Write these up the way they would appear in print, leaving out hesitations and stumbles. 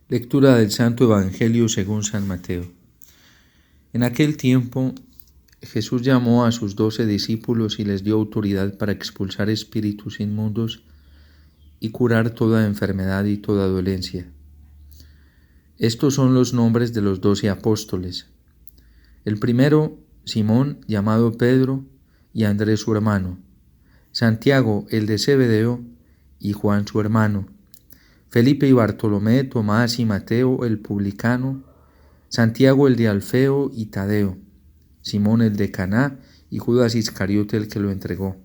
Lectura del Santo Evangelio según San Mateo. En aquel tiempo Jesús llamó a sus 12 discípulos y les dio autoridad para expulsar espíritus inmundos y curar toda enfermedad y toda dolencia. Estos son los nombres de los 12 apóstoles. El primero, Simón, llamado Pedro, y Andrés su hermano, Santiago, el de Zebedeo, y Juan su hermano, Felipe y Bartolomé, Tomás y Mateo el publicano, Santiago el de Alfeo y Tadeo, Simón el de Caná y Judas Iscariote el que lo entregó.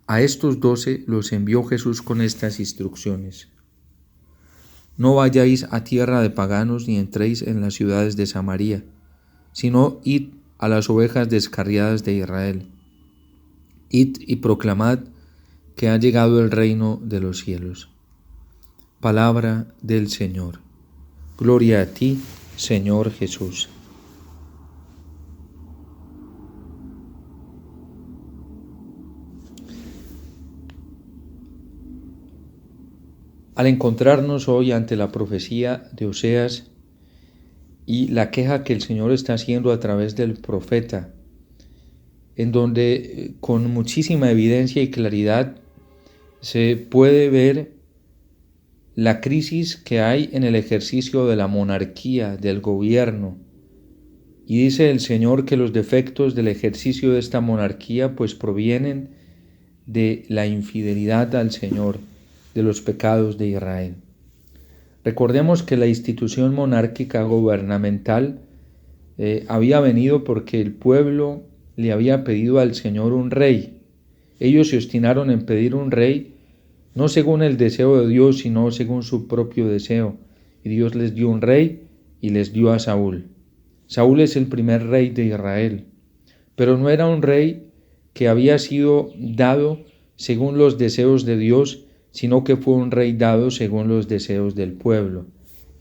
A estos 12 los envió Jesús con estas instrucciones: No vayáis a tierra de paganos ni entréis en las ciudades de Samaria, sino id a las ovejas descarriadas de Israel. Id y proclamad que ha llegado el reino de los cielos. Palabra del Señor. Gloria a ti, Señor Jesús. Al encontrarnos hoy ante la profecía de Oseas y la queja que el Señor está haciendo a través del profeta, en donde con muchísima evidencia y claridad se puede ver la crisis que hay en el ejercicio de la monarquía, del gobierno. Y dice el Señor que los defectos del ejercicio de esta monarquía pues provienen de la infidelidad al Señor, de los pecados de Israel. Recordemos que la institución monárquica gubernamental había venido porque el pueblo le había pedido al Señor un rey. Ellos se obstinaron en pedir un rey, no según el deseo de Dios, sino según su propio deseo. Y Dios les dio un rey y les dio a Saúl. Saúl es el primer rey de Israel, pero no era un rey que había sido dado según los deseos de Dios, sino que fue un rey dado según los deseos del pueblo.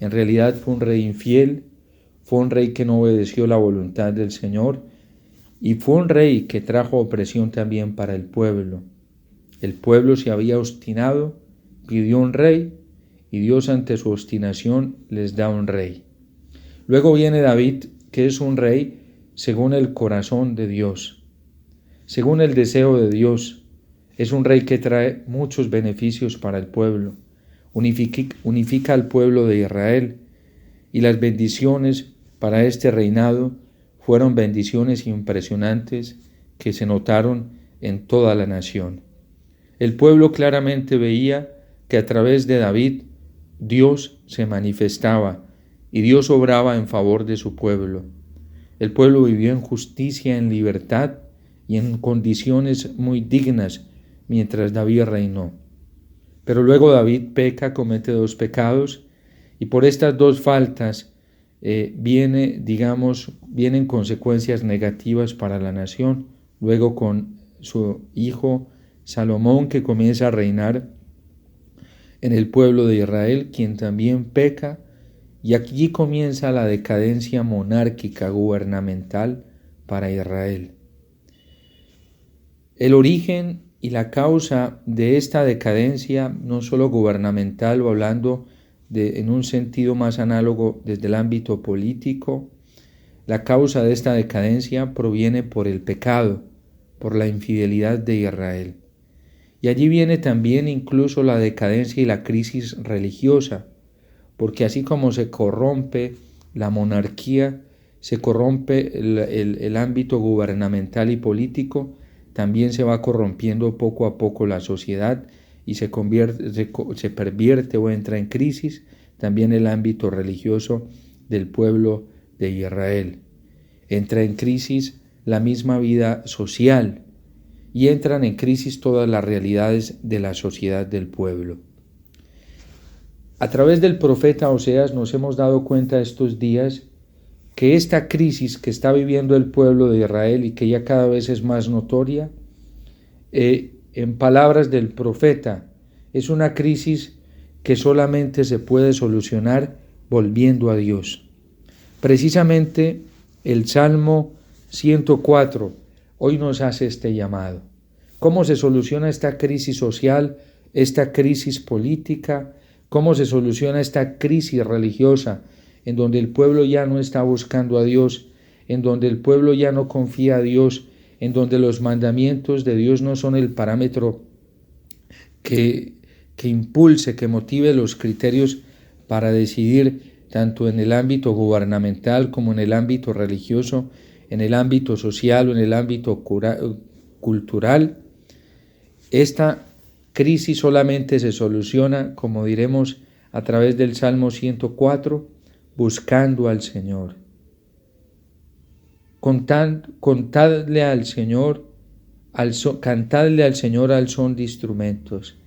En realidad fue un rey infiel, fue un rey que no obedeció la voluntad del Señor y fue un rey que trajo opresión también para el pueblo. El pueblo se había obstinado, pidió un rey y Dios ante su obstinación les da un rey. Luego viene David, que es un rey según el corazón de Dios, según el deseo de Dios. Es un rey que trae muchos beneficios para el pueblo, unifica al pueblo de Israel, y las bendiciones para este reinado fueron bendiciones impresionantes que se notaron en toda la nación. El pueblo claramente veía que a través de David Dios se manifestaba y Dios obraba en favor de su pueblo. El pueblo vivió en justicia, en libertad y en condiciones muy dignas mientras David reinó. Pero luego David peca, comete 2 pecados, y por estas 2 faltas vienen consecuencias negativas para la nación. Luego con su hijo Salomón, que comienza a reinar en el pueblo de Israel, quien también peca, y aquí comienza la decadencia monárquica gubernamental para Israel. El origen y la causa de esta decadencia, no solo gubernamental o hablando en un sentido más análogo desde el ámbito político, la causa de esta decadencia proviene por el pecado, por la infidelidad de Israel. Y allí viene también incluso la decadencia y la crisis religiosa, porque así como se corrompe la monarquía, se corrompe el ámbito gubernamental y político, también se va corrompiendo poco a poco la sociedad y se pervierte o entra en crisis también el ámbito religioso del pueblo de Israel. Entra en crisis la misma vida social y entran en crisis todas las realidades de la sociedad del pueblo. A través del profeta Oseas nos hemos dado cuenta estos días que esta crisis que está viviendo el pueblo de Israel y que ya cada vez es más notoria, en palabras del profeta, es una crisis que solamente se puede solucionar volviendo a Dios. Precisamente el Salmo 104 hoy nos hace este llamado. ¿Cómo se soluciona esta crisis social, esta crisis política? ¿Cómo se soluciona esta crisis religiosa en donde el pueblo ya no está buscando a Dios, en donde el pueblo ya no confía a Dios, en donde los mandamientos de Dios no son el parámetro que impulse, que motive los criterios para decidir tanto en el ámbito gubernamental como en el ámbito religioso, en el ámbito social o en el ámbito cultural? Esta crisis solamente se soluciona, como diremos, a través del Salmo 104, buscando al Señor. Cantadle al Señor al son de instrumentos.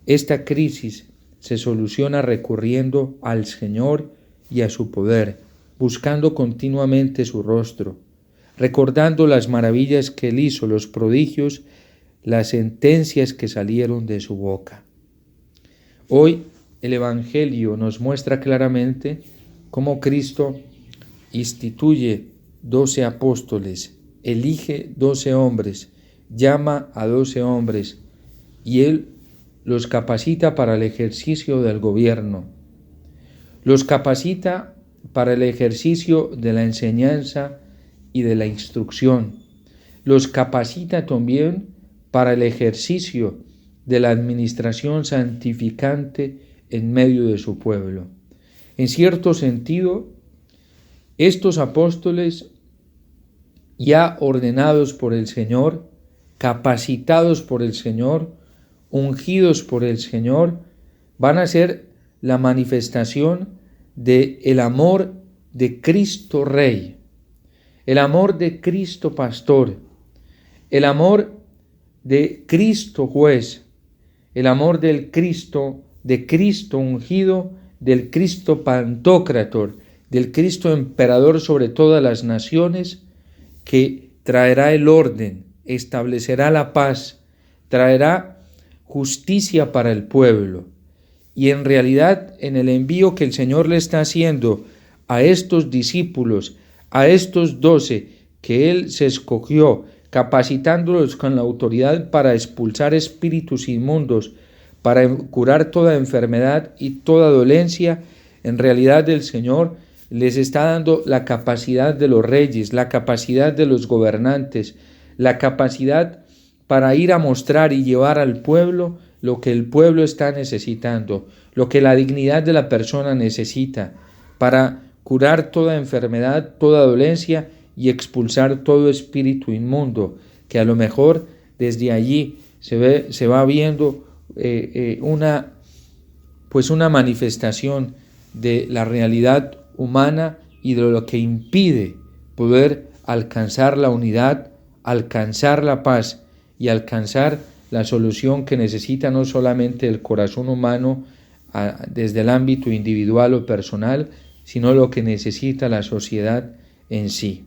Esta crisis se soluciona recurriendo al Señor y a su poder, buscando continuamente su rostro, recordando las maravillas que Él hizo, los prodigios, las sentencias que salieron de su boca. Hoy el Evangelio nos muestra claramente cómo Cristo instituye 12 apóstoles, elige 12 hombres, llama a 12 hombres y Él los capacita para el ejercicio del gobierno, los capacita para el ejercicio de la enseñanza y de la instrucción, los capacita también para el ejercicio de la administración santificante en medio de su pueblo. En cierto sentido, estos apóstoles, ya ordenados por el Señor, capacitados por el Señor, ungidos por el Señor, van a ser la manifestación del amor de Cristo Rey, el amor de Cristo Pastor, el amor de Cristo Juez, el amor de Cristo ungido, del Cristo Pantocrator, del Cristo Emperador sobre todas las naciones, que traerá el orden, establecerá la paz, traerá justicia para el pueblo. Y en realidad, en el envío que el Señor le está haciendo a estos discípulos, a estos 12 que Él se escogió, capacitándolos con la autoridad para expulsar espíritus inmundos, para curar toda enfermedad y toda dolencia, en realidad el Señor les está dando la capacidad de los reyes, la capacidad de los gobernantes, la capacidad para ir a mostrar y llevar al pueblo lo que el pueblo está necesitando, lo que la dignidad de la persona necesita, para curar toda enfermedad, toda dolencia y expulsar todo espíritu inmundo, que a lo mejor desde allí se va viendo una manifestación de la realidad humana y de lo que impide poder alcanzar la unidad, alcanzar la paz y alcanzar la solución que necesita no solamente el corazón humano desde el ámbito individual o personal, sino lo que necesita la sociedad en sí.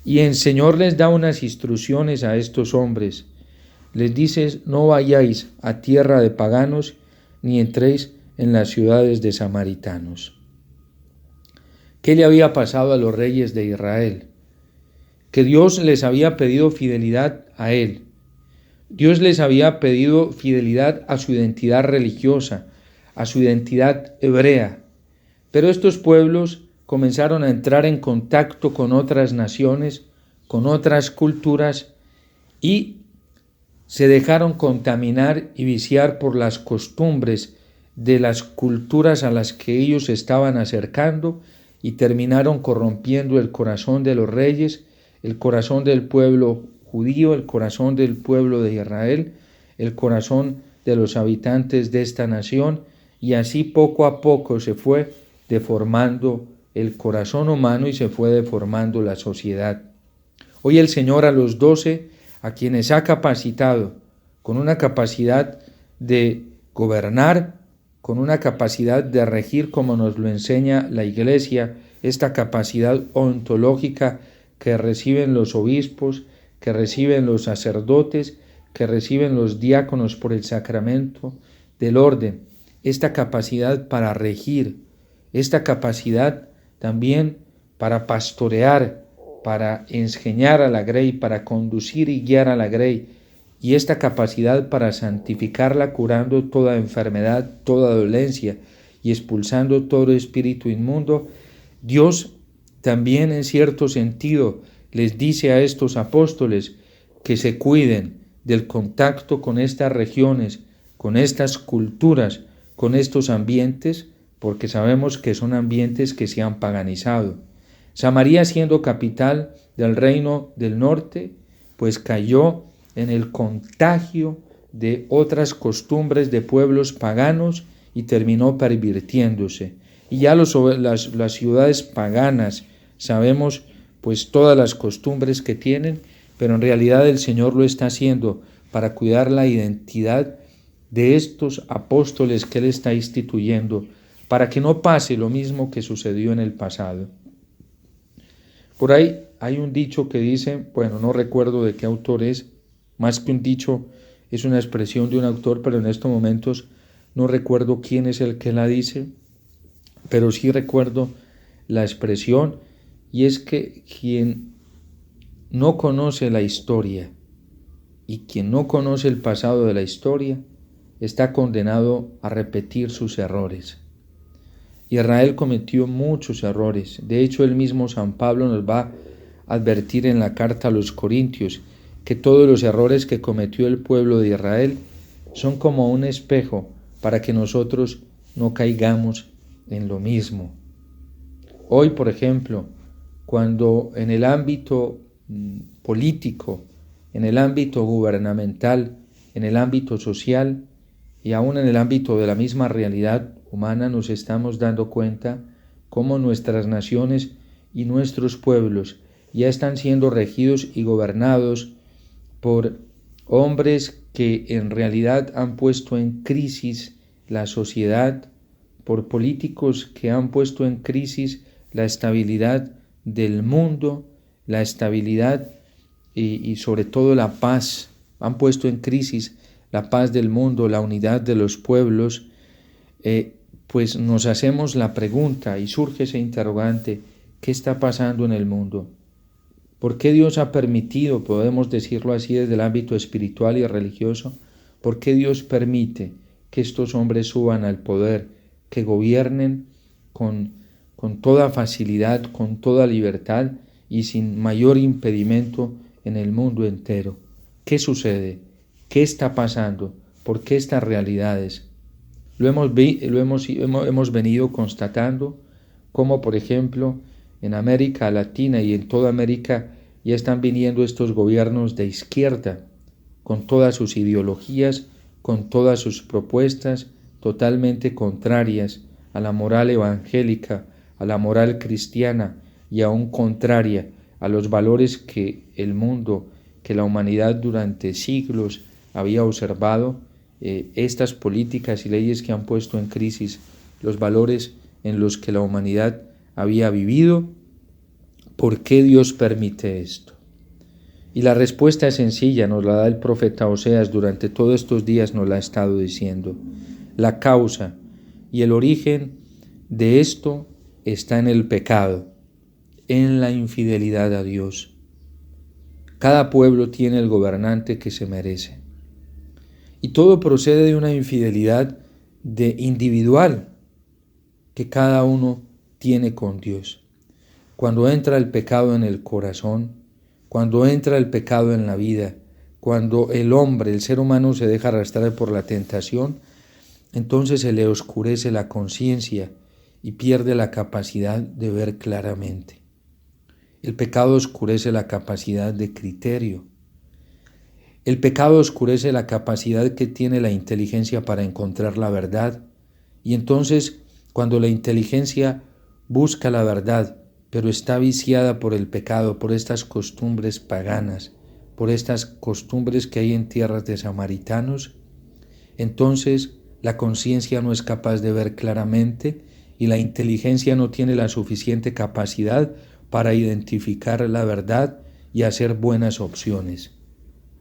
Y el Señor les da unas instrucciones a estos hombres. Les dice: no vayáis a tierra de paganos, ni entréis en las ciudades de samaritanos. ¿Qué le había pasado a los reyes de Israel? Que Dios les había pedido fidelidad a Él. Dios les había pedido fidelidad a su identidad religiosa, a su identidad hebrea. Pero estos pueblos comenzaron a entrar en contacto con otras naciones, con otras culturas, y se dejaron contaminar y viciar por las costumbres de las culturas a las que ellos se estaban acercando, y terminaron corrompiendo el corazón de los reyes, el corazón del pueblo judío, el corazón del pueblo de Israel, el corazón de los habitantes de esta nación, y así poco a poco se fue deformando el corazón humano y se fue deformando la sociedad. Hoy el Señor a los 12, a quienes ha capacitado con una capacidad de gobernar, con una capacidad de regir como nos lo enseña la Iglesia, esta capacidad ontológica que reciben los obispos, que reciben los sacerdotes, que reciben los diáconos por el sacramento del orden, esta capacidad para regir, esta capacidad también para pastorear, para enseñar a la grey, para conducir y guiar a la grey, y esta capacidad para santificarla, curando toda enfermedad, toda dolencia y expulsando todo espíritu inmundo, Dios también en cierto sentido les dice a estos apóstoles que se cuiden del contacto con estas regiones, con estas culturas, con estos ambientes, porque sabemos que son ambientes que se han paganizado. Samaria, siendo capital del reino del norte, pues cayó en el contagio de otras costumbres de pueblos paganos y terminó pervirtiéndose. Y ya las ciudades paganas, sabemos pues todas las costumbres que tienen, pero en realidad el Señor lo está haciendo para cuidar la identidad de estos apóstoles que Él está instituyendo, para que no pase lo mismo que sucedió en el pasado. Por ahí hay un dicho que dice, bueno, no recuerdo de qué autor es, más que un dicho, es una expresión de un autor, pero en estos momentos no recuerdo quién es el que la dice, pero sí recuerdo la expresión, y es que quien no conoce la historia y quien no conoce el pasado de la historia está condenado a repetir sus errores. Israel cometió muchos errores. De hecho, el mismo San Pablo nos va a advertir en la carta a los Corintios que todos los errores que cometió el pueblo de Israel son como un espejo para que nosotros no caigamos en lo mismo. Hoy, por ejemplo, cuando en el ámbito político, en el ámbito gubernamental, en el ámbito social y aún en el ámbito de la misma realidad humana nos estamos dando cuenta cómo nuestras naciones y nuestros pueblos ya están siendo regidos y gobernados por hombres que en realidad han puesto en crisis la sociedad, por políticos que han puesto en crisis la estabilidad del mundo, la estabilidad y sobre todo la paz, han puesto en crisis la paz del mundo, la unidad de los pueblos, pues nos hacemos la pregunta y surge ese interrogante, ¿qué está pasando en el mundo? ¿Por qué Dios ha permitido, podemos decirlo así desde el ámbito espiritual y religioso, por qué Dios permite que estos hombres suban al poder, que gobiernen con toda facilidad, con toda libertad y sin mayor impedimento en el mundo entero? ¿Qué sucede? ¿Qué está pasando? ¿Por qué estas realidades? Hemos venido constatando cómo, por ejemplo, en América Latina y en toda América ya están viniendo estos gobiernos de izquierda, con todas sus ideologías, con todas sus propuestas totalmente contrarias a la moral evangélica, a la moral cristiana y aún contraria a los valores que el mundo, que la humanidad durante siglos había observado. Estas políticas y leyes que han puesto en crisis los valores en los que la humanidad había vivido. ¿Por qué Dios permite esto? Y la respuesta es sencilla, nos la da el profeta Oseas, durante todos estos días nos la ha estado diciendo. La causa y el origen de esto está en el pecado, en la infidelidad a Dios. Cada pueblo tiene el gobernante que se merece. Y todo procede de una infidelidad individual que cada uno tiene con Dios. Cuando entra el pecado en el corazón, cuando entra el pecado en la vida, cuando el hombre, el ser humano se deja arrastrar por la tentación, entonces se le oscurece la conciencia y pierde la capacidad de ver claramente. El pecado oscurece la capacidad de criterio. El pecado oscurece la capacidad que tiene la inteligencia para encontrar la verdad. Y entonces, cuando la inteligencia busca la verdad, pero está viciada por el pecado, por estas costumbres paganas, por estas costumbres que hay en tierras de samaritanos, entonces la conciencia no es capaz de ver claramente y la inteligencia no tiene la suficiente capacidad para identificar la verdad y hacer buenas opciones,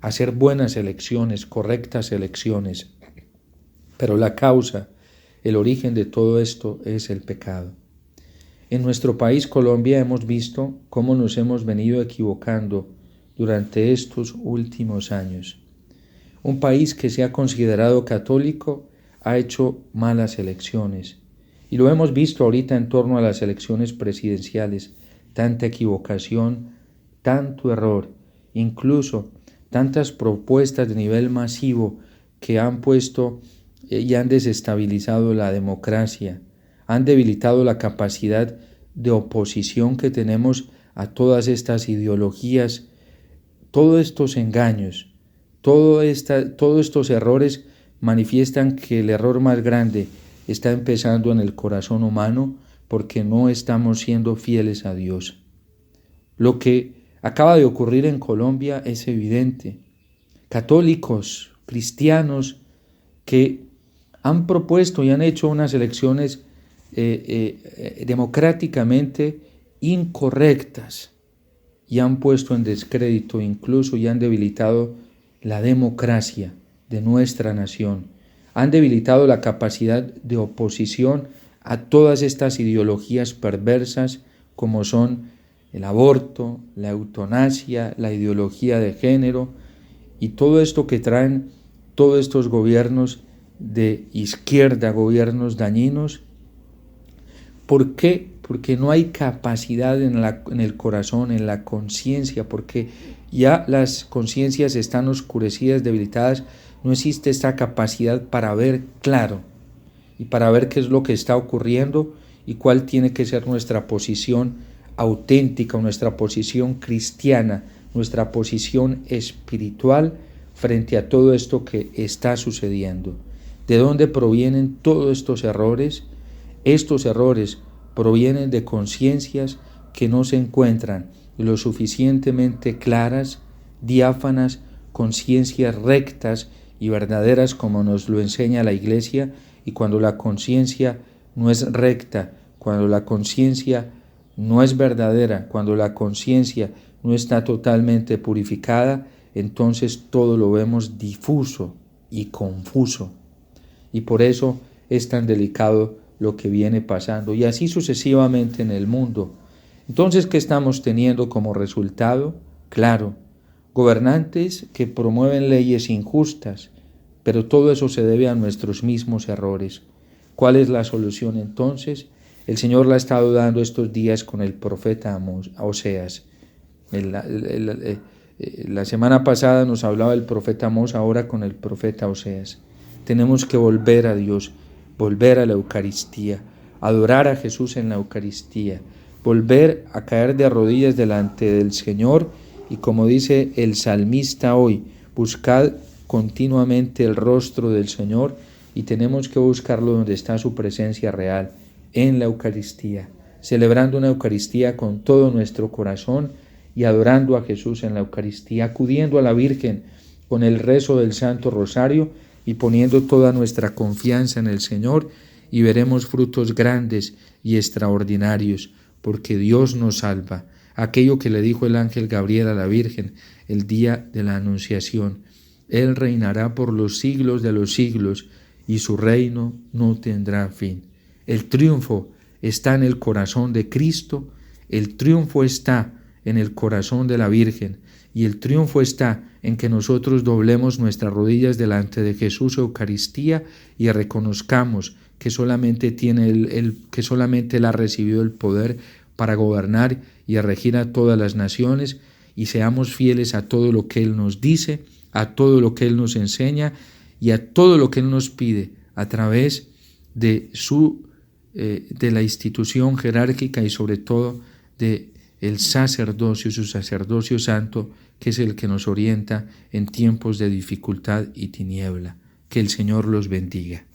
hacer buenas elecciones, correctas elecciones. Pero la causa, el origen de todo esto es el pecado. En nuestro país, Colombia, hemos visto cómo nos hemos venido equivocando durante estos últimos años. Un país que se ha considerado católico ha hecho malas elecciones. Y lo hemos visto ahorita en torno a las elecciones presidenciales. Tanta equivocación, tanto error, incluso tantas propuestas de nivel masivo que han puesto y han desestabilizado la democracia, han debilitado la capacidad de oposición que tenemos a todas estas ideologías, todos estos engaños, todos estos errores manifiestan que el error más grande está empezando en el corazón humano porque no estamos siendo fieles a Dios. Lo que acaba de ocurrir en Colombia es evidente. Católicos, cristianos que han propuesto y han hecho unas elecciones democráticamente incorrectas y han puesto en descrédito incluso y han debilitado la democracia de nuestra nación. Han debilitado la capacidad de oposición a todas estas ideologías perversas como son el aborto, la eutanasia, la ideología de género y todo esto que traen todos estos gobiernos de izquierda, gobiernos dañinos. ¿Por qué? Porque no hay capacidad en el corazón, en la conciencia, porque ya las conciencias están oscurecidas, debilitadas, no existe esta capacidad para ver claro y para ver qué es lo que está ocurriendo y cuál tiene que ser nuestra posición auténtica, nuestra posición cristiana, nuestra posición espiritual frente a todo esto que está sucediendo. ¿De dónde provienen todos estos errores? Estos errores provienen de conciencias que no se encuentran lo suficientemente claras, diáfanas, conciencias rectas y verdaderas como nos lo enseña la Iglesia, y cuando la conciencia no es recta, cuando la conciencia no es verdadera, cuando la conciencia no está totalmente purificada, entonces todo lo vemos difuso y confuso. Y por eso es tan delicado lo que viene pasando, y así sucesivamente en el mundo. Entonces, ¿qué estamos teniendo como resultado? Claro, gobernantes que promueven leyes injustas, pero todo eso se debe a nuestros mismos errores. ¿Cuál es la solución entonces? El Señor la ha estado dando estos días con el profeta Oseas. La semana pasada nos hablaba el profeta Amós, ahora con el profeta Oseas. Tenemos que volver a Dios, volver a la Eucaristía, adorar a Jesús en la Eucaristía, volver a caer de rodillas delante del Señor y, como dice el salmista hoy, buscad continuamente el rostro del Señor, y tenemos que buscarlo donde está su presencia real, en la Eucaristía, celebrando una Eucaristía con todo nuestro corazón y adorando a Jesús en la Eucaristía, acudiendo a la Virgen con el rezo del Santo Rosario y poniendo toda nuestra confianza en el Señor, y veremos frutos grandes y extraordinarios, porque Dios nos salva. Aquello que le dijo el ángel Gabriel a la Virgen el día de la Anunciación: Él reinará por los siglos de los siglos, y su reino no tendrá fin. El triunfo está en el corazón de Cristo, el triunfo está en el corazón de la Virgen, y el triunfo está en que nosotros doblemos nuestras rodillas delante de Jesús Eucaristía y reconozcamos que solamente que solamente Él ha recibido el poder para gobernar y a regir a todas las naciones, y seamos fieles a todo lo que Él nos dice, a todo lo que Él nos enseña y a todo lo que Él nos pide a través de la institución jerárquica y sobre todo de el sacerdocio, su sacerdocio santo, que es el que nos orienta en tiempos de dificultad y tiniebla. Que el Señor los bendiga.